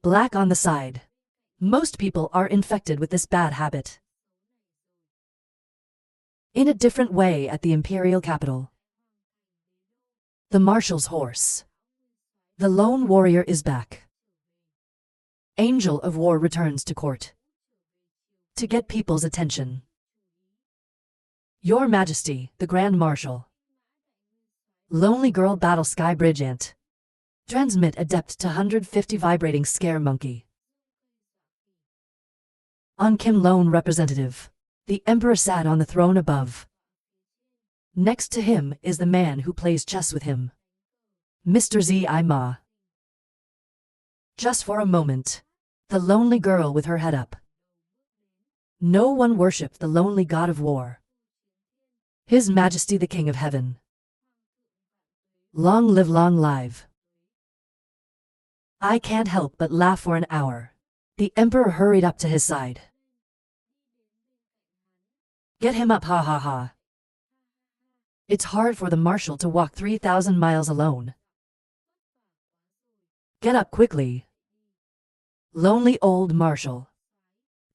black on the side. Most people are infected with this bad habit. In a different way at the imperial capital. The marshal's horse. The lone warrior is back. Angel of War returns to court. To get people's attention. Your Majesty, the Grand Marshal. Lonely Girl Battle Sky Bridge Ant. Transmit adept to 150 vibrating scare monkey. On Kim Lone Representative. The Emperor sat on the throne above. Next to him is the man who plays chess with him. Mr. Zi Ma. Just for a moment. The lonely girl with her head up. No one worshipped the lonely god of war. His Majesty the King of Heaven. Long live, long live. I can't help but laugh for an hour. The Emperor hurried up to his side. Get him up, ha ha ha. It's hard for the Marshal to walk 3,000 miles alone. Get up quickly. Lonely old Marshal.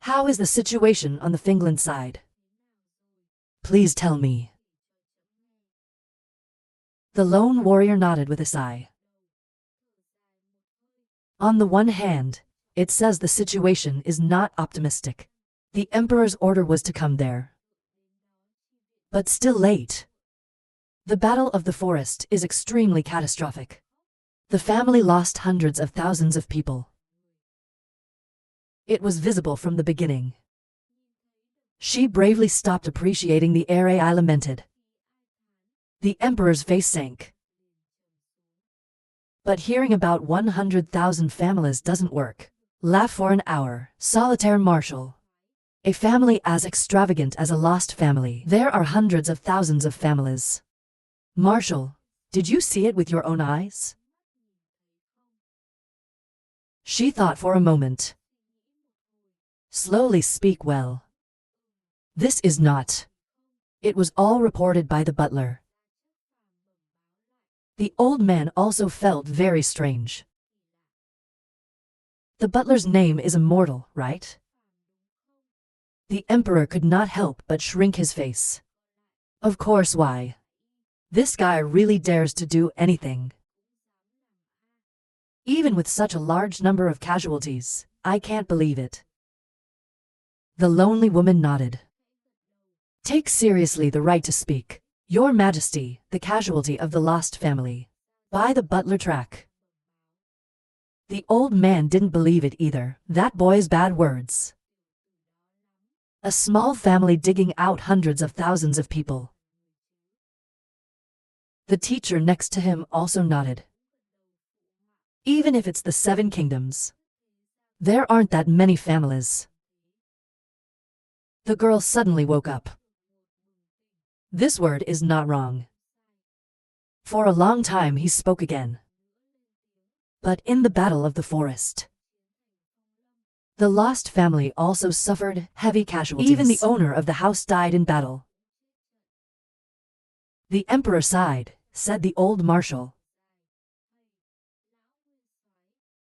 How is the situation on the Fingland side? Please tell me. The lone warrior nodded with a sigh. On the one hand, it says the situation is not optimistic. The Emperor's order was to come there. But still late. The Battle of the Forest is extremely catastrophic. The family lost hundreds of thousands of people. It was visible from the beginning. She bravely stopped appreciating the air. I lamented. The Emperor's face sank. But hearing about 100,000 families doesn't work. Laugh for an hour, solitaire Marshal. A family as extravagant as a lost family. There are hundreds of thousands of families. Marshal, did you see it with your own eyes? She thought for a moment. Slowly speak well. This is not. It was all reported by the butler. The old man also felt very strange. The butler's name is immortal, right? The Emperor could not help but shrink his face. Of course, why? This guy really dares to do anything. Even with such a large number of casualties, I can't believe it. The lonely woman nodded. Take seriously the right to speak. Your Majesty, the casualty of the lost family. By the butler track. The old man didn't believe it either. That boy's bad words. A small family digging out hundreds of thousands of people. The teacher next to him also nodded. Even if it's the 7 kingdoms. There aren't that many families. The girl suddenly woke up. This word is not wrong. For a long time he spoke again. But in the Battle of the Forest, the lost family also suffered heavy casualties. Even the owner of the house died in battle. The Emperor sighed, said the old Marshal.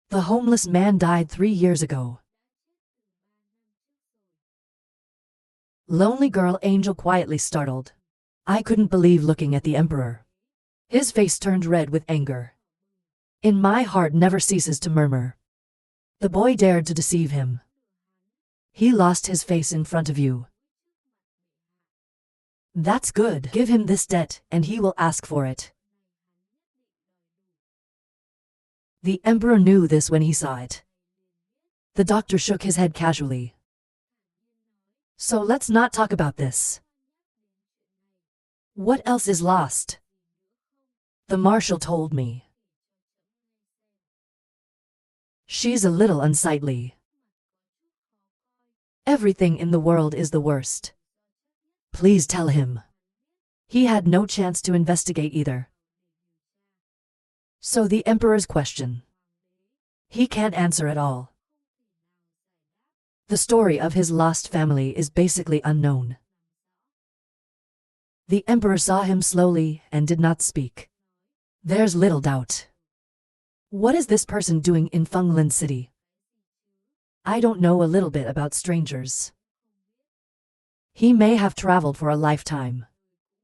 The homeless man died 3 years ago. Lonely girl Angel quietly startled. I couldn't believe looking at the Emperor. His face turned red with anger. In my heart never ceases to murmur. The boy dared to deceive him. He lost his face in front of you. That's good. Give him this debt, and he will ask for it. The Emperor knew this when he saw it. The doctor shook his head casually. So let's not talk about this. What else is lost? The Marshal told me. She's a little unsightly. Everything in the world is the worst. Please tell him. He had no chance to investigate either. So the Emperor's question. He can't answer at all. The story of his lost family is basically unknown. The Emperor saw him slowly and did not speak. There's little doubt. What is this person doing in Fengland City? I don't know a little bit about strangers. He may have traveled for a lifetime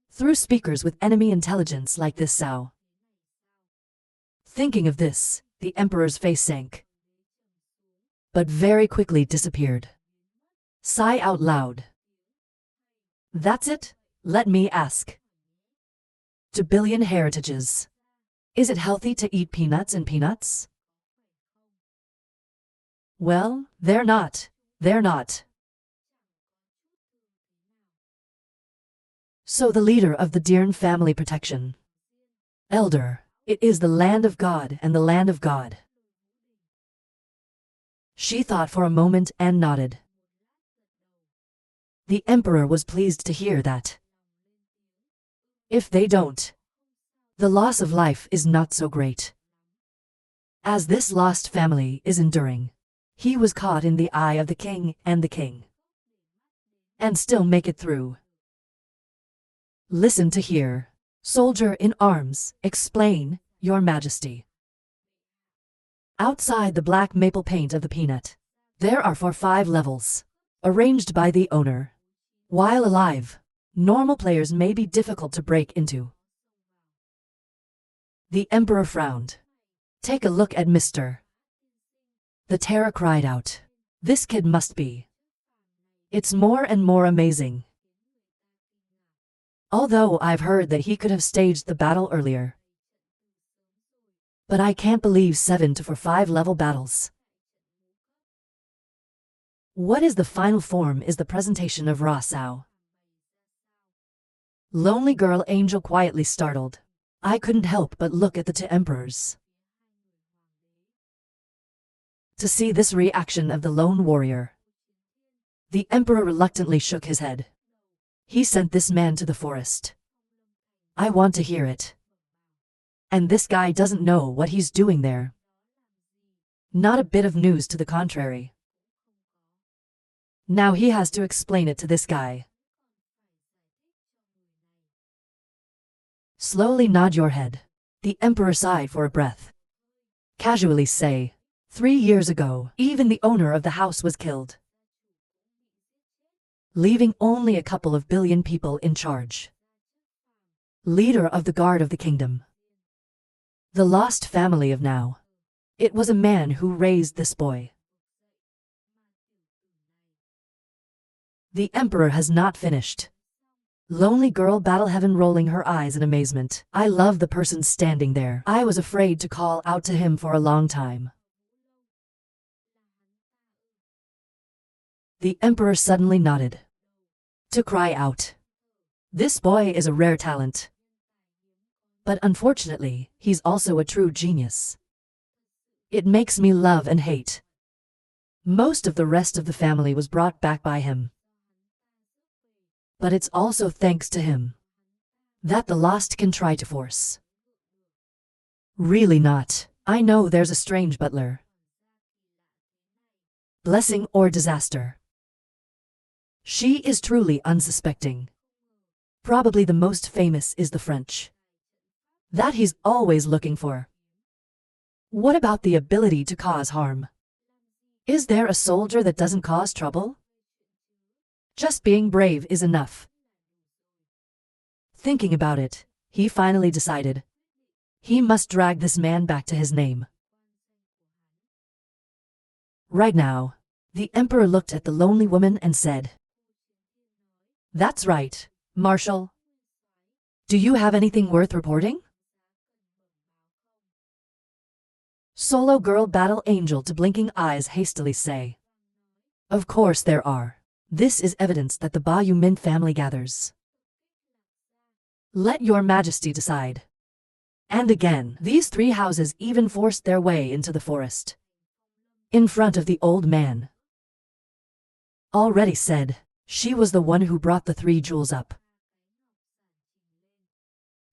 through speakers with enemy intelligence like this Sao. Thinking of this, the emperor's face sank, but very quickly disappeared. Sigh out loud. That's it? Let me ask. 2 billion heritages. Is it healthy to eat peanuts and peanuts? Well, they're not. They're not. So the leader of the Deern family protection. Elder, it is the land of God and the land of God. She thought for a moment and nodded. The emperor was pleased to hear that. If they don't, the loss of life is not so great. As this lost family is enduring, he was caught in the eye of the king, and still make it through. Listen to hear. Soldier in arms, explain, Your Majesty. Outside the black maple paint of the peanut, there are 5 levels, arranged by the owner. While alive, normal players may be difficult to break into. The emperor frowned. Take a look at Mr. The terror cried out. This kid must be. It's more and more amazing. Although I've heard that he could have staged the battle earlier. But I can't believe 7 to 5 level battles. What is the final form is the presentation of Ra Sao. Lonely girl angel quietly startled. I couldn't help but look at the 2 emperors. To see this reaction of the lone warrior. The emperor reluctantly shook his head. He sent this man to the forest. I want to hear it. And this guy doesn't know what he's doing there. Not a bit of news to the contrary. Now he has to explain it to this guy. Slowly nod your head. The emperor sighed for a breath. Casually say, 3 years ago, even the owner of the house was killed, leaving only a couple of billion people in charge. Leader of the guard of the kingdom. The lost family of now. It was a man who raised this boy. The emperor has not finished. Lonely girl battle heaven rolling her eyes in amazement. I love the person standing there. I was afraid to call out to him for a long time. The emperor suddenly nodded. To cry out. This boy is a rare talent. But unfortunately, he's also a true genius. It makes me love and hate. Most of the rest of the family was brought back by him. But it's also thanks to him that the lost can try to force. Really not. I know there's a strange butler. Blessing or disaster. She is truly unsuspecting. Probably the most famous is the French. That he's always looking for. What about the ability to cause harm? Is there a soldier that doesn't cause trouble? Just being brave is enough. Thinking about it, he finally decided. He must drag this man back to his name. Right now, the emperor looked at the lonely woman and said, That's right, Marshal. Do you have anything worth reporting? Solo girl battle angel to blinking eyes hastily say. Of course there are. This is evidence that the Ba Yu Min family gathers. Let your majesty decide. And again, these 3 houses even forced their way into the forest. In front of the old man. Already said, she was the one who brought the 3 jewels up.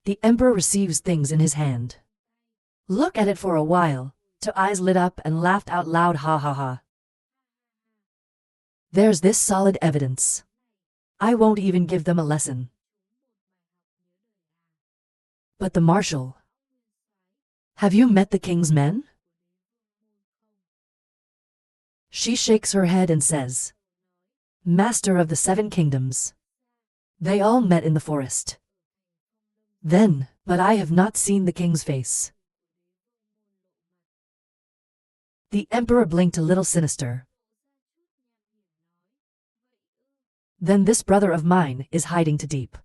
The emperor receives things in his hand. Look at it for a while, to eyes lit up and laughed out loud ha ha ha. There's this solid evidence. I won't even give them a lesson. But the marshal. Have you met the king's men? She shakes her head and says, Master of the 7 kingdoms. They all met in the forest. Then, but I have not seen the king's face. The emperor blinked a little sinister. Then this brother of mine is hiding too deep.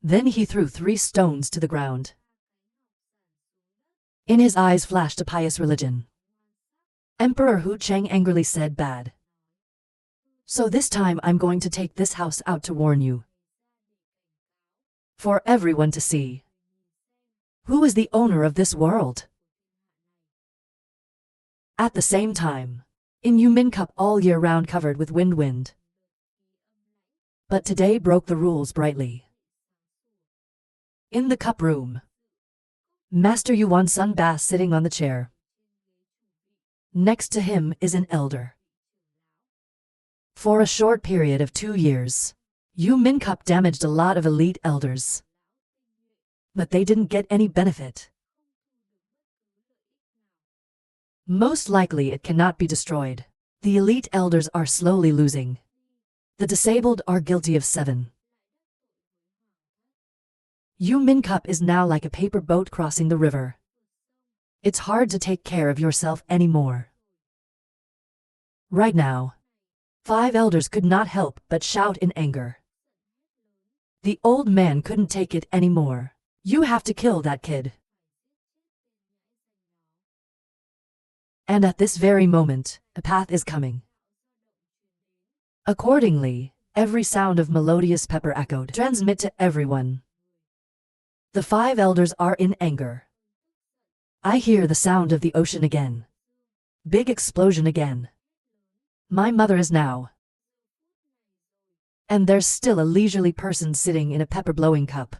Then he threw 3 stones to the ground. In his eyes flashed a pious religion. Emperor Hu Cheng angrily said, bad. So this time I'm going to take this house out to warn you. For everyone to see. Who is the owner of this world? At the same time, in Yumin Cup all year round covered with wind. But today broke the rules brightly. In the cup room, Master Yuan Sun Bass sitting on the chair. Next to him is an elder. For a short period of 2 years, Yu Min Cup damaged a lot of elite elders. But they didn't get any benefit. Most likely it cannot be destroyed. The elite elders are slowly losing. The disabled are guilty of 7. Yu Min Cup is now like a paper boat crossing the river. It's hard to take care of yourself anymore. Right now, 5 elders could not help but shout in anger. The old man couldn't take it anymore. You have to kill that kid. And at this very moment, a path is coming. Accordingly, every sound of melodious pepper echoed, transmit to everyone. The 5 elders are in anger. I hear the sound of the ocean again. Big explosion again. My mother is now. And there's still a leisurely person sitting in a pepper-blowing cup.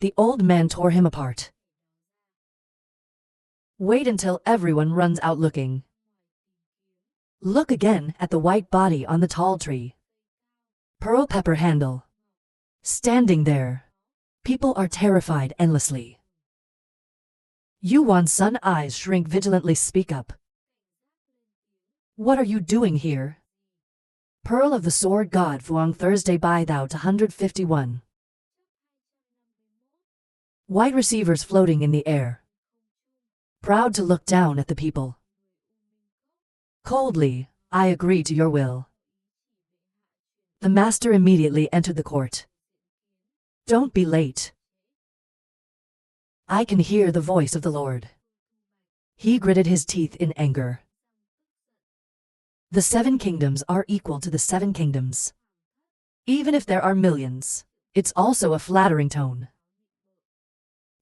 The old man tore him apart. Wait until everyone runs out looking. Look again at the white body on the tall tree. Pearl pepper handle. Standing there. People are terrified endlessly. Yuan Sun eyes shrink vigilantly. Speak up. What are you doing here? Pearl of the Sword God Fuang Thursday by thou to 151. White receivers floating in the air. Proud to look down at the people. Coldly, I agree to your will. The master immediately entered the court. Don't be late. I can hear the voice of the Lord. He gritted his teeth in anger. The 7 kingdoms are equal to the 7 kingdoms. Even if there are millions, it's also a flattering tone.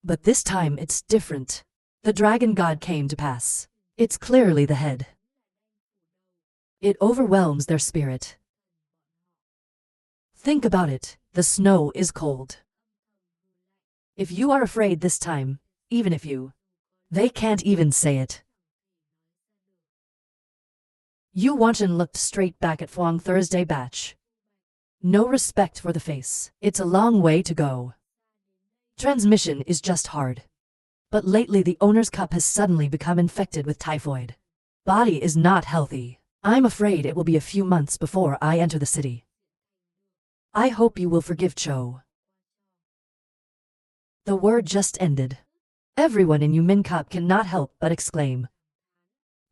But this time it's different. The dragon god came to pass. It's clearly the head. It overwhelms their spirit. Think about it, the snow is cold. If you are afraid this time, even if you, they can't even say it. Yu Wanshan looked straight back at Fuang Thursday batch. No respect for the face. It's a long way to go. Transmission is just hard. But lately the owner's cup has suddenly become infected with typhoid. Body is not healthy. I'm afraid it will be a few months before I enter the city. I hope you will forgive Cho. The word just ended. Everyone in Yumin Cup cannot help but exclaim.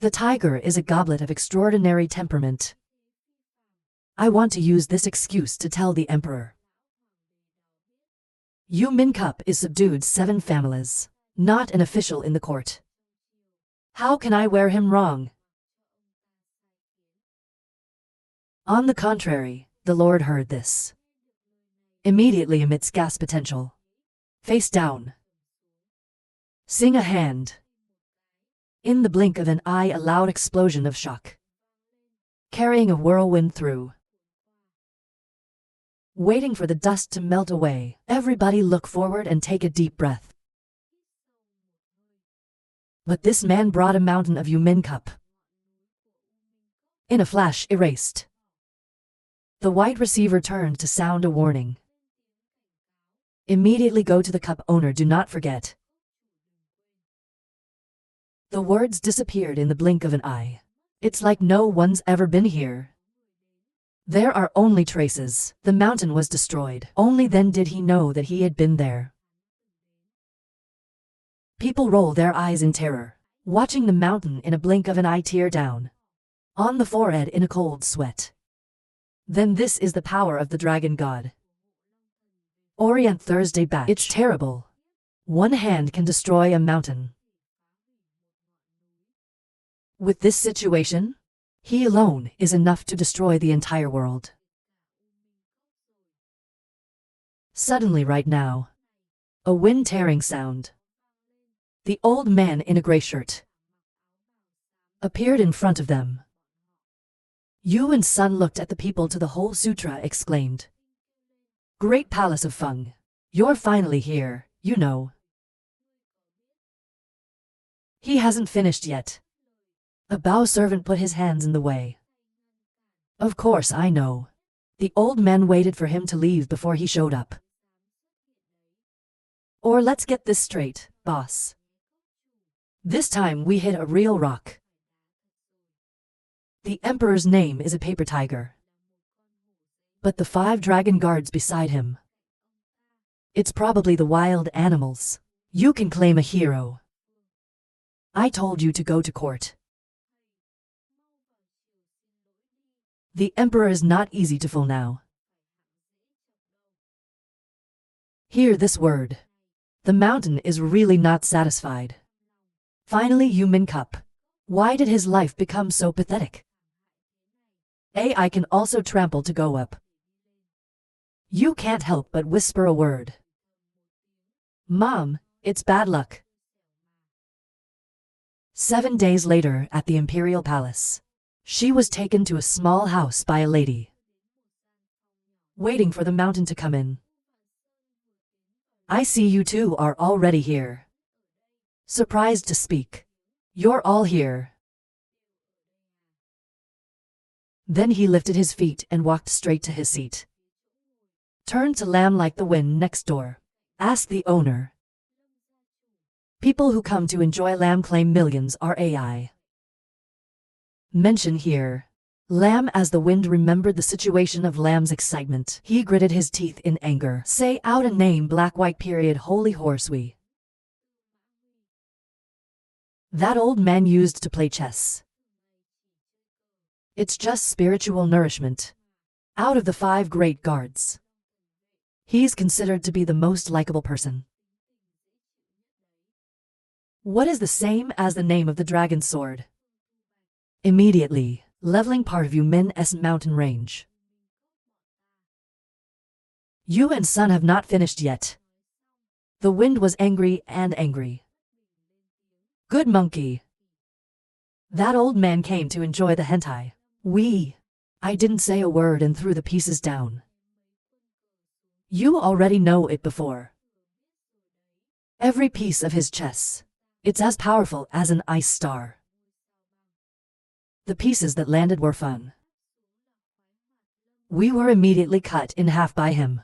The tiger is a goblet of extraordinary temperament. I want to use this excuse to tell the emperor. Yumin Cup is subdued 7 families, not an official in the court. How can I wear him wrong? On the contrary, the Lord heard this. Immediately emits gas potential. Face down. Sing a hand. In the blink of an eye, a loud explosion of shock. Carrying a whirlwind through. Waiting for the dust to melt away, everybody look forward and take a deep breath. But this man brought a mountain of Yumin Cup. In a flash, erased. The white receiver turned to sound a warning. Immediately go to the cup owner, do not forget. The words disappeared in the blink of an eye. It's like no one's ever been here. There are only traces. The mountain was destroyed. Only then did he know that he had been there. People roll their eyes in terror, watching the mountain in a blink of an eye tear down, on the forehead in a cold sweat. Then this is the power of the dragon god. Orient Thursday batch. It's terrible. One hand can destroy a mountain. With this situation, he alone is enough to destroy the entire world. Suddenly right now, a wind-tearing sound. The old man in a gray shirt appeared in front of them. Yu and Sun looked at the people to the whole sutra exclaimed. Great Palace of Feng, you're finally here, you know. He hasn't finished yet. A bow servant put his hands in the way. Of course I know. The old man waited for him to leave before he showed up. Or let's get this straight, boss. This time we hit a real rock. The Emperor's name is a paper tiger. But the 5 dragon guards beside him. It's probably the wild animals. You can claim a hero. I told you to go to court. The Emperor is not easy to fool now. Hear this word. The mountain is really not satisfied. Finally human cup. Why did his life become so pathetic? I can also trample to go up. You can't help but whisper a word. Mom, it's bad luck. 7 days later at the Imperial Palace. She was taken to a small house by a lady, waiting for the mountain to come in. I see you two are already here. Surprised to speak. You're all here. Then he lifted his feet and walked straight to his seat. Turned to Lamb like the wind next door. Asked the owner. People who come to enjoy Lamb claim millions are AI. Mention here. Lamb as the wind remembered the situation of Lamb's excitement. He gritted his teeth in anger. Say out a name black white period holy horse we. That old man used to play chess. It's just spiritual nourishment. Out of the 5 great guards, he's considered to be the most likable person. What is the same as the name of the dragon sword? Immediately, leveling part of Yumin's mountain range. Yu and Sun have not finished yet. The wind was angry and angry. Good monkey. That old man came to enjoy the hentai. I didn't say a word and threw the pieces down. You already know it before. Every piece of his chess. It's as powerful as an ice star. The pieces that landed were fun. We were immediately cut in half by him.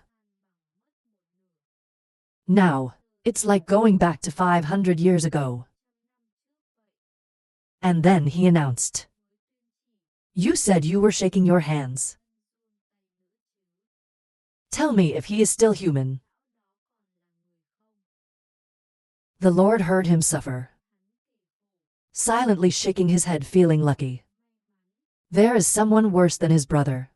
Now, it's like going back to 500 years ago. And then he announced. You said you were shaking your hands. Tell me if he is still human. The Lord heard him suffer. Silently shaking his head feeling lucky. There is someone worse than his brother.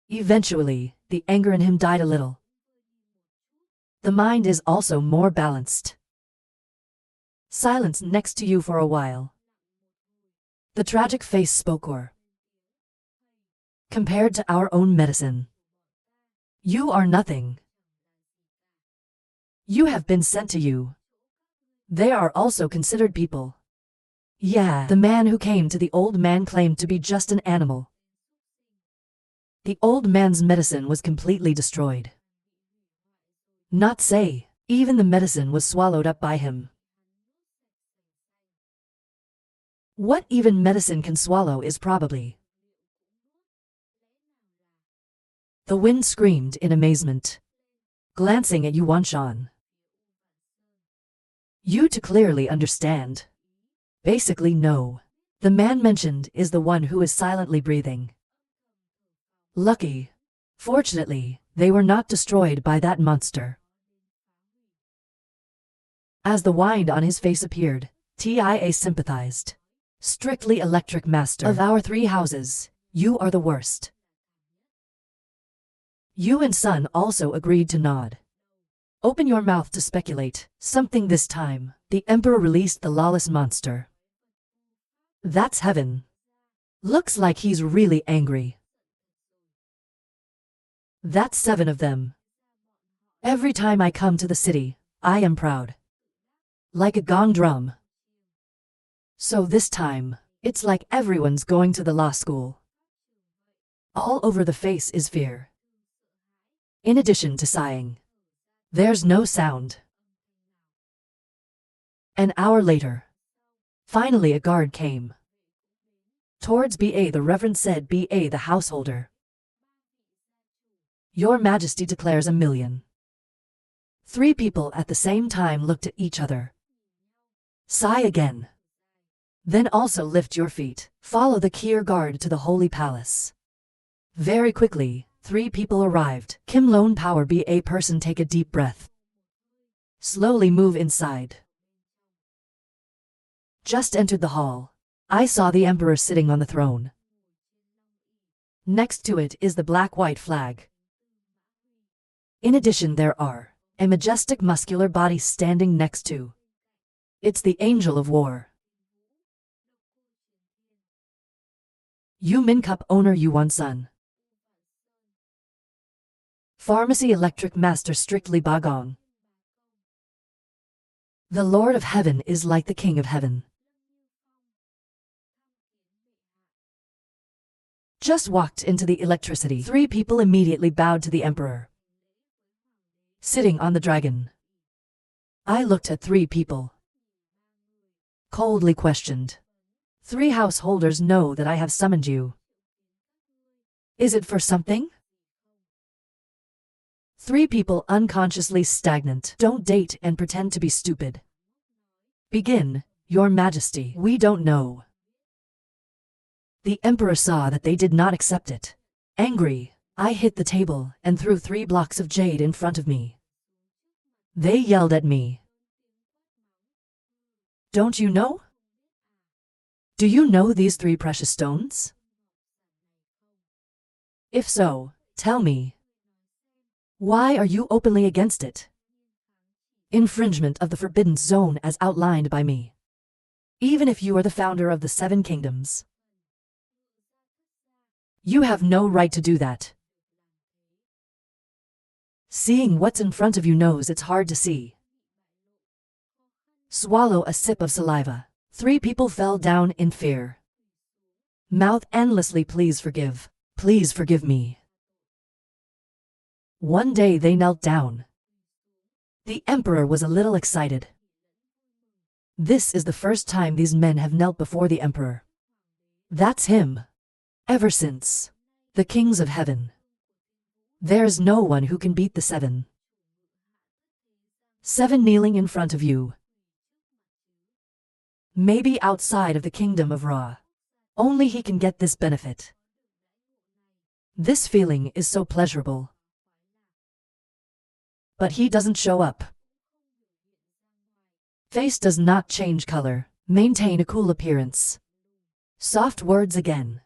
Eventually, the anger in him died a little. The mind is also more balanced. Silence next to you for a while. The tragic face spoke or. Compared to our own medicine. You are nothing. You have been sent to you. They are also considered people. Yeah, the man who came to the old man claimed to be just an animal. The old man's medicine was completely destroyed. Not say, even the medicine was swallowed up by him. What even medicine can swallow is probably. The wind screamed in amazement, glancing at Yuan Shan. You to clearly understand. Basically no. The man mentioned is the one who is silently breathing. Lucky. Fortunately, they were not destroyed by that monster. As the wind on his face appeared, TIA sympathized. Strictly electric master of our 3 houses, you are the worst. You and Sun also agreed to nod. Open your mouth to speculate something this time. The Emperor released the lawless monster. That's heaven. Looks like he's really angry. That's 7 of them. Every time I come to the city, I am proud. Like a gong drum. So this time, it's like everyone's going to the law school. All over the face is fear. In addition to sighing. There's no sound. An hour later. Finally a guard came. Towards BA the Reverend said, BA the householder. Your Majesty declares 1,000,000. 3 people at the same time looked at each other. Sigh again. Then also lift your feet. Follow the Kier guard to the Holy Palace. Very quickly, 3 people arrived. Kim Lone Power BA person take a deep breath. Slowly move inside. Just entered the hall. I saw the Emperor sitting on the throne. Next to it is the black-white flag. In addition there are a majestic muscular body standing next to. It's the Angel of War. Yu Min Cup owner Yuan Sun. Pharmacy electric master strictly Bagong. The Lord of Heaven is like the King of Heaven. Just walked into the electricity. 3 people immediately bowed to the Emperor. Sitting on the dragon. I looked at 3 people. Coldly questioned. 3 householders know that I have summoned you. Is it for something? 3 people unconsciously stagnant. Don't date and pretend to be stupid. Begin, Your Majesty. We don't know. The Emperor saw that they did not accept it. Angry, I hit the table and threw 3 blocks of jade in front of me. They yelled at me. Don't you know? Do you know these 3 precious stones? If so, tell me. Why are you openly against it? Infringement of the Forbidden Zone as outlined by me. Even if you are the founder of the 7 kingdoms. You have no right to do that. Seeing what's in front of you knows it's hard to see. Swallow a sip of saliva. 3 people fell down in fear. Mouth endlessly, please forgive me. One day they knelt down. The Emperor was a little excited. This is the first time these men have knelt before the Emperor. That's him. Ever since the kings of heaven. There's no one who can beat the 7. 7 kneeling in front of you. Maybe outside of the kingdom of Ra. Only he can get this benefit. This feeling is so pleasurable. But he doesn't show up. Face does not change color. Maintain a cool appearance. Soft words again.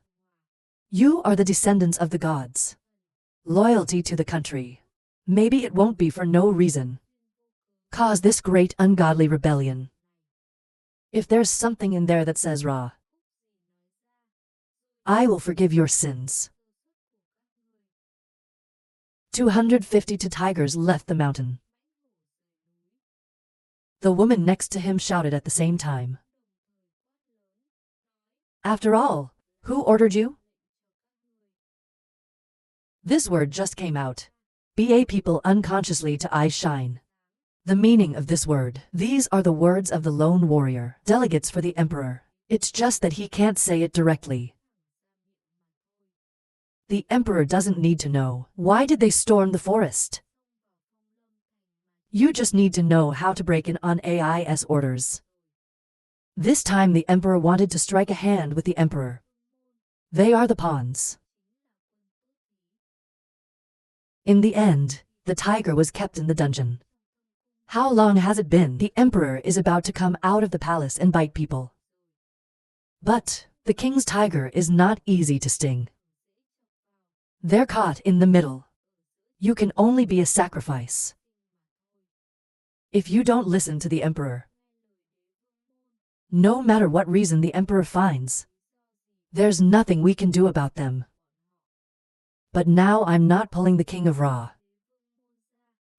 You are the descendants of the gods. Loyalty to the country. Maybe it won't be for no reason. Cause this great ungodly rebellion. If there's something in there that says Ra, I will forgive your sins. 252 tigers left the mountain. The woman next to him shouted at the same time. After all, who ordered you? This word just came out. BA people unconsciously to eyes shine. The meaning of this word. These are the words of the lone warrior. Delegates for the Emperor. It's just that he can't say it directly. The Emperor doesn't need to know. Why did they storm the forest? You just need to know how to break in on AI's orders. This time the Emperor wanted to strike a hand with the Emperor. They are the pawns. In the end, the tiger was kept in the dungeon. How long has it been? The Emperor is about to come out of the palace and bite people. But the king's tiger is not easy to sting. They're caught in the middle. You can only be a sacrifice if you don't listen to the Emperor. No matter what reason the Emperor finds, there's nothing we can do about them. But now I'm not pulling the King of Ra.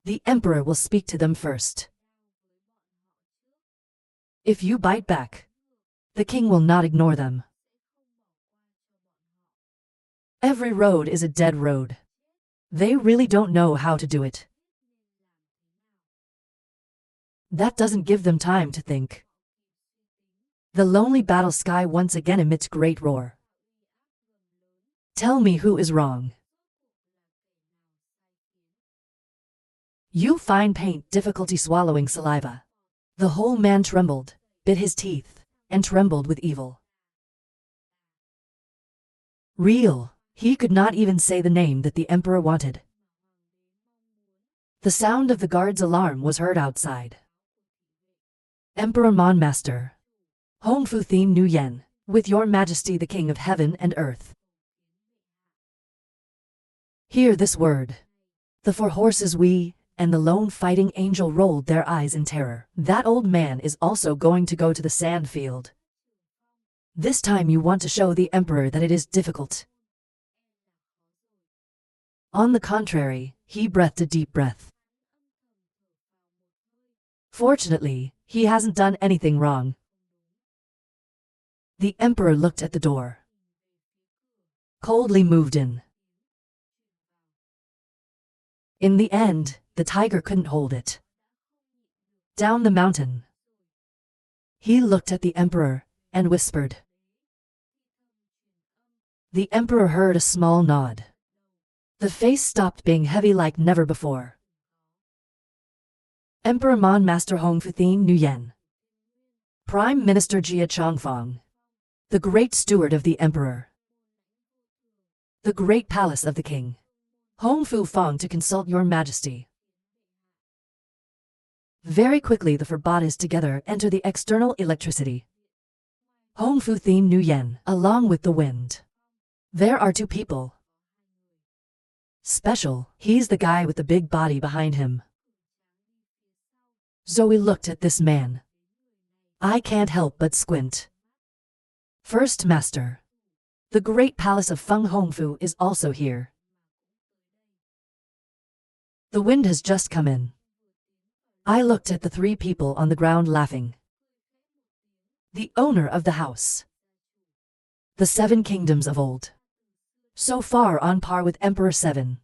The Emperor will speak to them first. If you bite back, the king will not ignore them. Every road is a dead road. They really don't know how to do it. That doesn't give them time to think. The lonely battle sky once again emits great roar. Tell me who is wrong. You find paint difficulty swallowing saliva. The whole man trembled, bit his teeth, and trembled with evil. Real, he could not even say the name that the Emperor wanted. The sound of the guard's alarm was heard outside. Emperor Monmaster, Hong Fu Thien Nguyen, with your majesty the king of heaven and earth. Hear this word. The four horses we, and the lone fighting angel rolled their eyes in terror. That old man is also going to go to the sand field. This time you want to show the Emperor that it is difficult. On the contrary, he breathed a deep breath. Fortunately, he hasn't done anything wrong. The Emperor looked at the door. Coldly moved in. In the end, the tiger couldn't hold it. Down the mountain. He looked at the Emperor and whispered. The Emperor heard a small nod. The face stopped being heavy like never before. Emperor Monmaster Hong Fu Thien Nguyen. Prime Minister Jia Chongfong. The Great Steward of the Emperor. The Great Palace of the King. Hong Fu Fong to consult your majesty. Very quickly the four bodies together enter the external electricity. Hong Fu Thien Nguyen, along with the wind. There are two people. Special, he's the guy with the big body behind him. Zoe looked at this man. I can't help but squint. First Master. The Great Palace of Feng Hongfu is also here. The wind has just come in. I looked at the three people on the ground laughing. The owner of the house. The 7 kingdoms of old. So far on par with Emperor 7.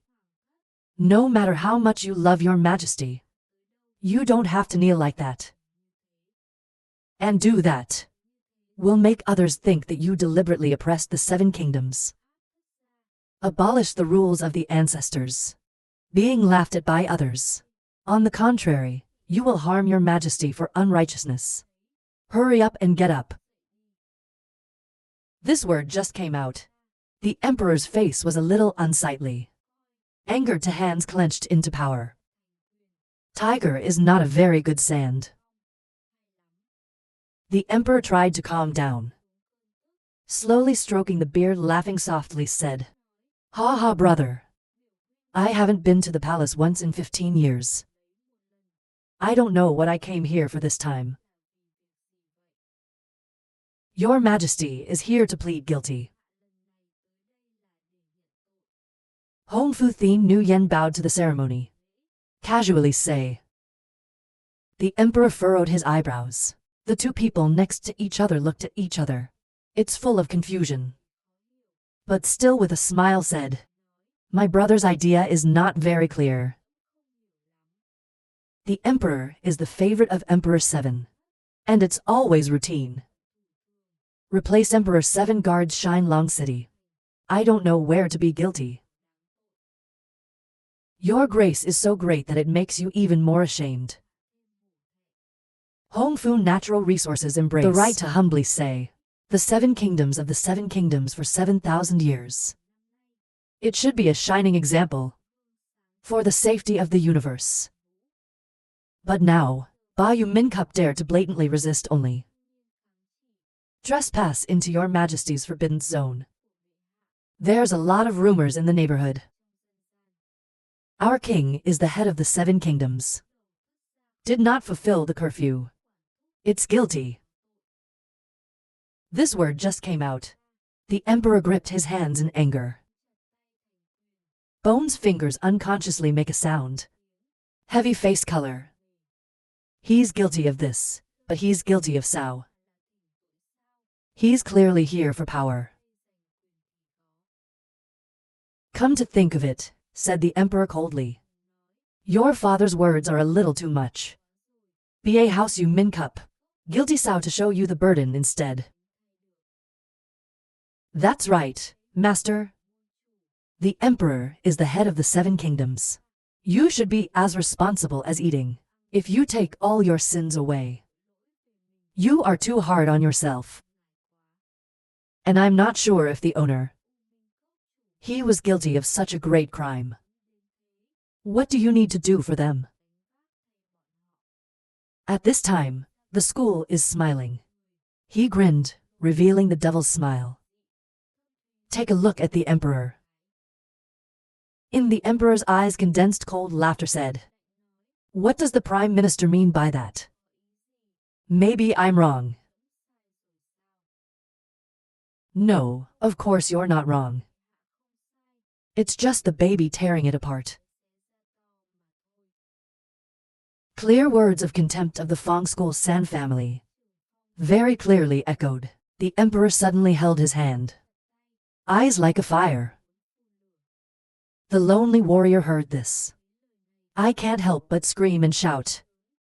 No matter how much you love your majesty, you don't have to kneel like that. And do that will make others think that you deliberately oppressed the 7 kingdoms. Abolish the rules of the ancestors. Being laughed at by others. On the contrary, you will harm your majesty for unrighteousness. Hurry up and get up. This word just came out. The Emperor's face was a little unsightly. Angered to hands clenched into power. Tiger is not a very good sand. The Emperor tried to calm down. Slowly stroking the beard, laughing softly, said, "Ha ha, brother. I haven't been to the palace once in 15 years. I don't know what I came here for this time. Your Majesty is here to plead guilty." Hong Fu Thien Nguyen bowed to the ceremony. Casually say. The Emperor furrowed his eyebrows. The two people next to each other looked at each other. It's full of confusion. But still with a smile said, "My brother's idea is not very clear. The Emperor is the favorite of Emperor 7. And it's always routine. Replace Emperor 7 guards Shinlong City. I don't know where to be guilty." Your grace is so great that it makes you even more ashamed. Hong Fu natural resources embrace the right to humbly say, the 7 kingdoms of the 7 kingdoms for 7,000 years. It should be a shining example for the safety of the universe. But now, Ba Yu Min Cup dare to blatantly resist only trespass into your majesty's forbidden zone. There's a lot of rumors in the neighborhood. Our king is the head of the 7 kingdoms. Did not fulfill the curfew. It's guilty. This word just came out. The emperor gripped his hands in anger. Bone's fingers unconsciously make a sound. Heavy face color. He's guilty of this, but he's guilty of Sao. He's clearly here for power. Come to think of it, said the emperor coldly. Your father's words are a little too much. Ba House Yu Min Cup. Guilty Sao to show you the burden instead. That's right, master. The emperor is the head of the 7 kingdoms. You should be as responsible as eating. If you take all your sins away, you are too hard on yourself. And I'm not sure if the owner, he was guilty of such a great crime. What do you need to do for them? At this time, the school is smiling. He grinned, revealing the devil's smile. Take a look at the emperor. In the emperor's eyes condensed cold laughter said, what does the prime minister mean by that? Maybe I'm wrong. No, of course you're not wrong. It's just the baby tearing it apart. Clear words of contempt of the Fong School San family. Very clearly echoed. The emperor suddenly held his hand. Eyes like a fire. The lonely warrior heard this. I can't help but scream and shout.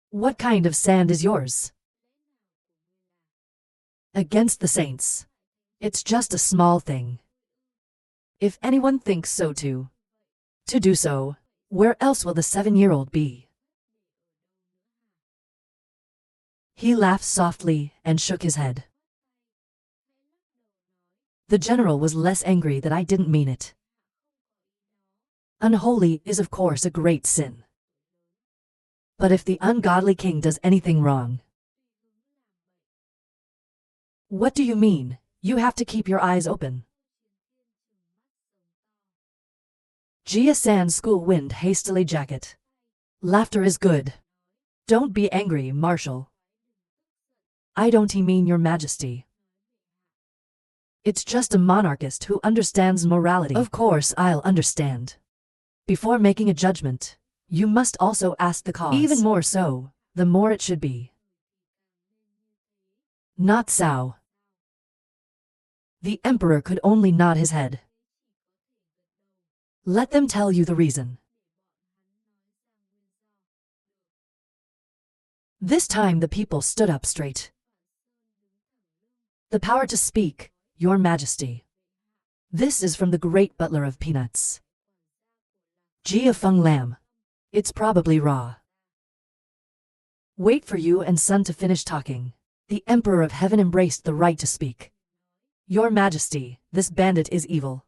What kind of sand is yours? Against the saints. It's just a small thing. If anyone thinks so to do so, where else will the 7-year-old be? He laughed softly and shook his head. The general was less angry that I didn't mean it. Unholy is of course a great sin. But if the ungodly king does anything wrong. What do you mean? You have to keep your eyes open. Jia San's school wind hastily jacket. Laughter is good. Don't be angry, Marshal. I don't mean your majesty. It's just a monarchist who understands morality. Of course I'll understand. Before making a judgment, you must also ask the cause. Even more so, the more it should be. Not Sao. The emperor could only nod his head. Let them tell you the reason. This time the people stood up straight. The power to speak, Your Majesty. This is from the great butler of peanuts. Jia Feng Lam. It's probably raw. Wait for you and son to finish talking. The Emperor of Heaven embraced the right to speak. Your Majesty, this bandit is evil.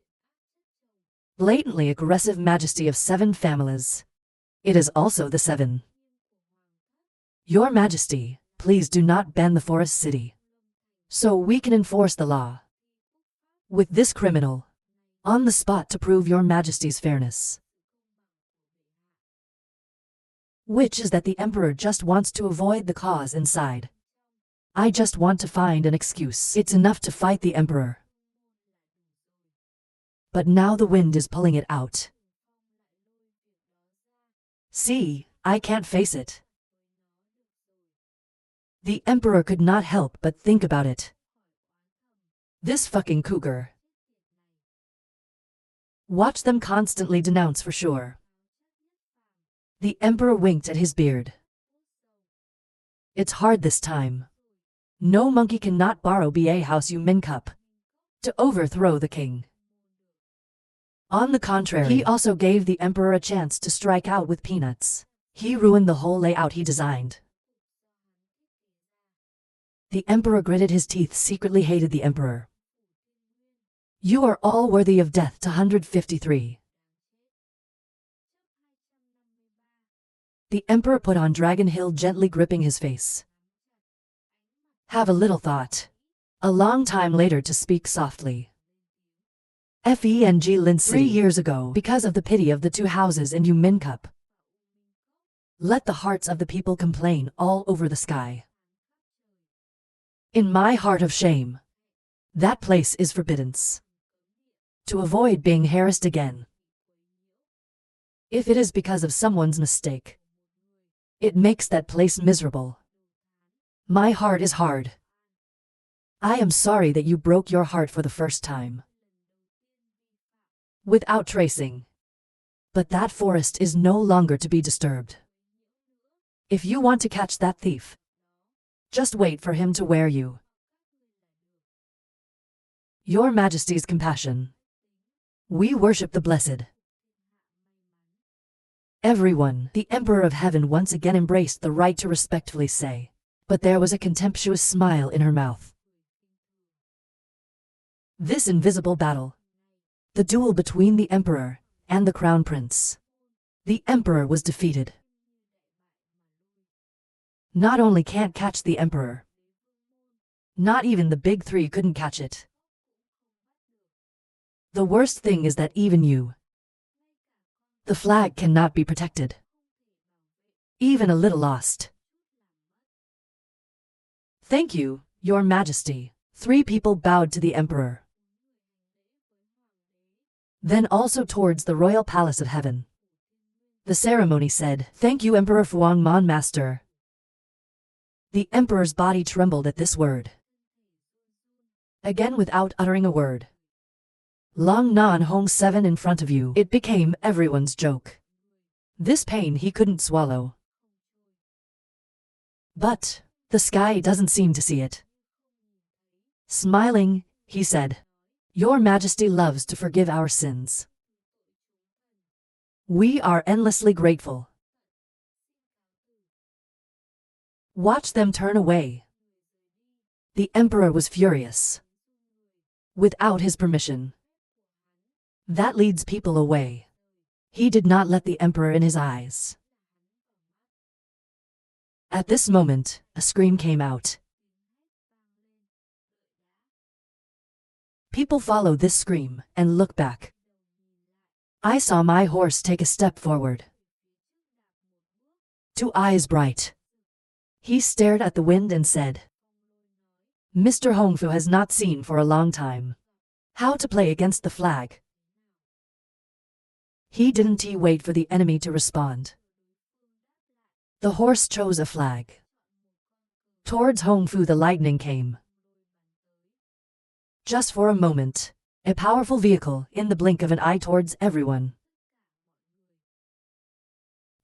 Blatantly aggressive majesty of 7 families. It is also the 7. Your Majesty, please do not ban the forest city, so we can enforce the law. With this criminal, on the spot to prove Your Majesty's fairness. Which is that the Emperor just wants to avoid the cause inside. I just want to find an excuse. It's enough to fight the Emperor. But now the wind is pulling it out. See, I can't face it. The Emperor could not help but think about it. This fucking cougar. Watch them constantly denounce for sure. The Emperor winked at his beard. It's hard this time. No monkey cannot borrow Ba House Yu Min Cup to overthrow the king. On the contrary, he also gave the emperor a chance to strike out with peanuts. He ruined the whole layout he designed. The emperor gritted his teeth, secretly hated the emperor. You are all worthy of death. 153. The emperor put on Dragon Hill, gently gripping his face. Have a little thought. A long time later, to speak softly. Feng Lin City. 3 years ago, because of the pity of the two houses in Yu Min Cup. Let the hearts of the people complain all over the sky. In my heart of shame, that place is forbidden. To avoid being harassed again. If it is because of someone's mistake, it makes that place miserable. My heart is hard. I am sorry that you broke your heart for the first time. Without tracing. But that forest is no longer to be disturbed. If you want to catch that thief, just wait for him to wear you. Your Majesty's compassion. We worship the blessed. Everyone, the Emperor of Heaven once again embraced the right to respectfully say, but there was a contemptuous smile in her mouth. This invisible battle. The duel between the Emperor and the Crown Prince. The Emperor was defeated. Not only can't catch the Emperor. Not even the big three couldn't catch it. The worst thing is that even you. The flag cannot be protected. Even a little lost. Thank you, Your Majesty. 3 people bowed to the Emperor. Then also towards the royal palace of heaven. The ceremony said, "Thank you, Emperor Fuang Mon Master." The Emperor's body trembled at this word. Again, without uttering a word. Long Nan Hong 7 in front of you. It became everyone's joke. This pain he couldn't swallow. But the sky doesn't seem to see it. Smiling, he said, "Your Majesty loves to forgive our sins. We are endlessly grateful." Watch them turn away. The Emperor was furious. Without his permission. That leads people away. He did not let the Emperor in his eyes. At this moment, a scream came out. People follow this scream and look back. I saw my horse take a step forward. 2 eyes bright. He stared at the wind and said, "Mr. Hongfu has not seen for a long time how to play against the flag." He didn't wait for the enemy to respond. The horse chose a flag. Towards Hongfu the lightning came. Just for a moment, a powerful vehicle in the blink of an eye towards everyone.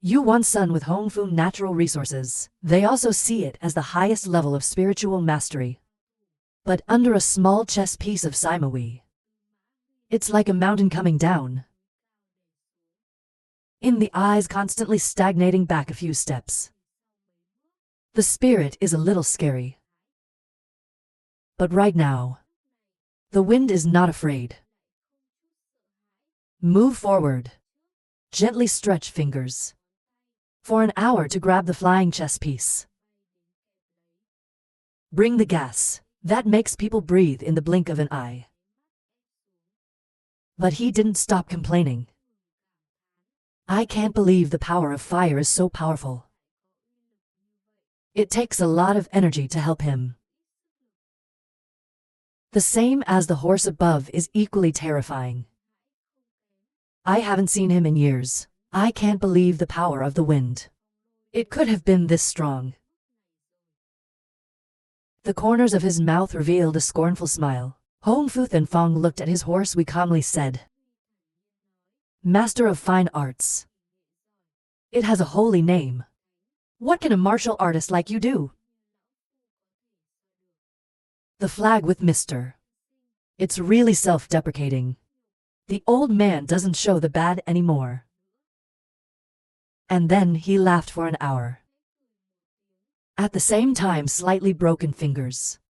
Yuan Sun with Hongfu natural resources, they also see it as the highest level of spiritual mastery. But under a small chess piece of Simawi, it's like a mountain coming down. In the eyes constantly stagnating back a few steps. The spirit is a little scary. But right now, the wind is not afraid. Move forward. Gently stretch fingers. For an hour to grab the flying chess piece. Bring the gas. That makes people breathe in the blink of an eye. But he didn't stop complaining. I can't believe the power of fire is so powerful. It takes a lot of energy to help him. The same as the horse above is equally terrifying. I haven't seen him in years. I can't believe the power of the wind. It could have been this strong. The corners of his mouth revealed a scornful smile. Hongfu and Fong looked at his horse. We calmly said, "Master of fine arts. It has a holy name. What can a martial artist like you do?" The flag with Mr. It's really self-deprecating. The old man doesn't show the bad anymore. And then he laughed for an hour. At the same time, slightly broken fingers.